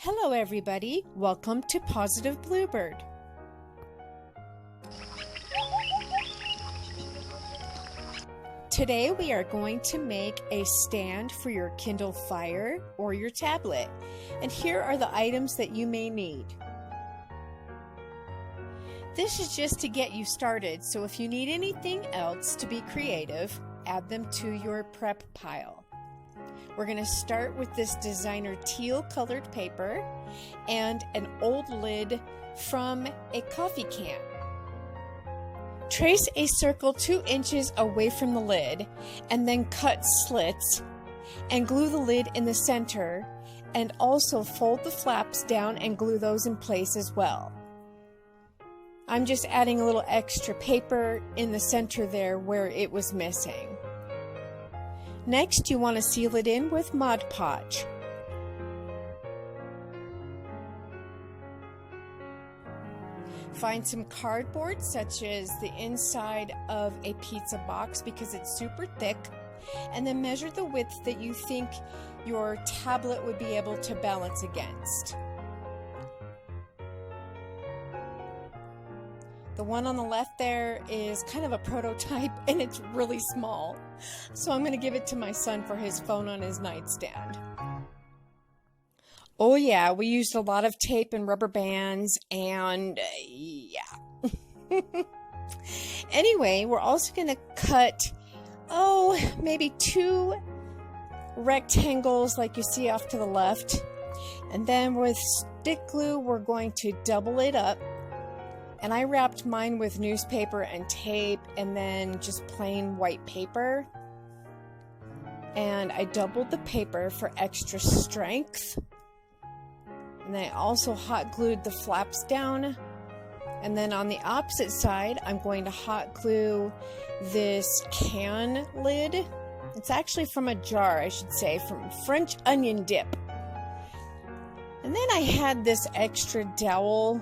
Hello everybody, welcome to Positive Bluebird. Today we are going to make a stand for your Kindle Fire or your tablet, and here are the items that you may need. This is just to get you started, so if you need anything else to be creative, add them to your prep pile. We're going to start with this designer teal colored paper and an old lid from a coffee can. Trace a circle 2 inches away from the lid and then cut slits and glue the lid in the center, and also fold the flaps down and glue those in place as well. I'm just adding a little extra paper in the center there where it was missing. Next, you want to seal it in with Mod Podge. Find some cardboard, such as the inside of a pizza box because it's super thick, and then measure the width that you think your tablet would be able to balance against. The one on the left there is kind of a prototype and it's really small. So I'm going to give it to my son for his phone on his nightstand. Oh yeah, we used a lot of tape and rubber bands and yeah. Anyway, we're also going to cut, maybe 2 rectangles like you see off to the left. And then with stick glue, we're going to double it up. And I wrapped mine with newspaper and tape and then just plain white paper. And I doubled the paper for extra strength. And I also hot glued the flaps down. And then on the opposite side, I'm going to hot glue this can lid. It's actually from a jar, I should say, from French onion dip. And then I had this extra dowel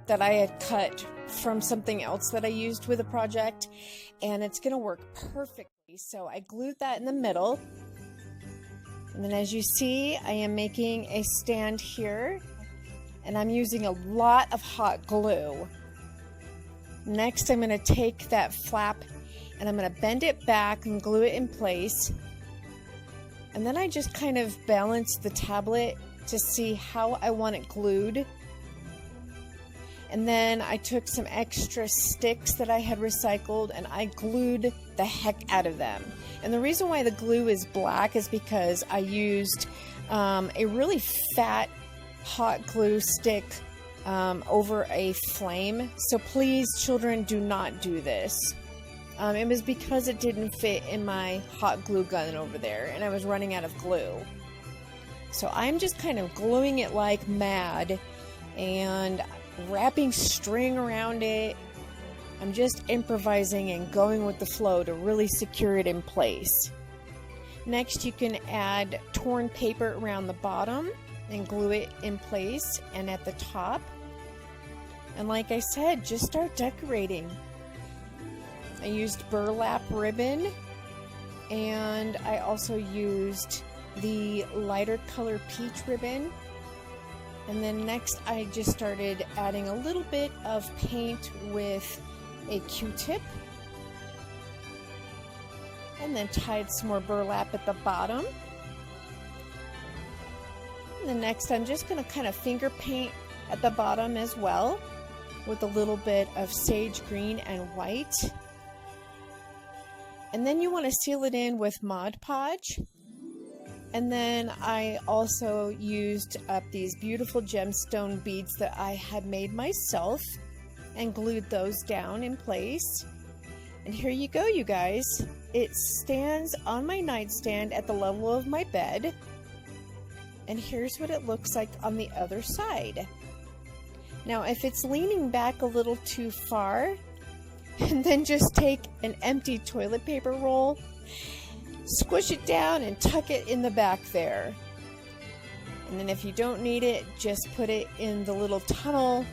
that I had cut from something else that I used with a project, and it's going to work perfectly. So I glued that in the middle, and then as you see, I am making a stand here, and I'm using a lot of hot glue. Next, I'm going to take that flap and I'm going to bend it back and glue it in place, and then I just kind of balance the tablet to see how I want it glued. And then I took some extra sticks that I had recycled and I glued the heck out of them. And the reason why the glue is black is because I used a really fat hot glue stick over a flame. So please, children, do not do this. It was because it didn't fit in my hot glue gun over there and I was running out of glue. So I'm just kind of gluing it like mad and wrapping string around it. I'm just improvising and going with the flow to really secure it in place. Next, you can add torn paper around the bottom and glue it in place and at the top. And like I said, just start decorating. I used burlap ribbon, and I also used the lighter color peach ribbon. And then next I just started adding a little bit of paint with a Q-tip. And then tied some more burlap at the bottom. And then next I'm just going to kind of finger paint at the bottom as well with a little bit of sage green and white. And then you want to seal it in with Mod Podge. And then I also used up these beautiful gemstone beads that I had made myself and glued those down in place. And here you go, you guys. It stands on my nightstand at the level of my bed. And here's what it looks like on the other side. Now, if it's leaning back a little too far, and then just take an empty toilet paper roll, squish it down and tuck it in the back there. And then if you don't need it, just put it in the little tunnel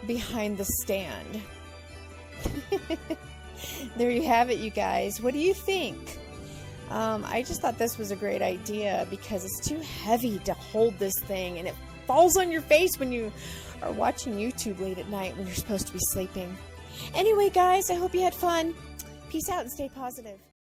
behind the stand. There you have it, you guys. What do you think? I just thought this was a great idea because it's too heavy to hold this thing, and it falls on your face when you are watching YouTube late at night when you're supposed to be sleeping. Anyway, guys, I hope you had fun. Peace out and stay positive.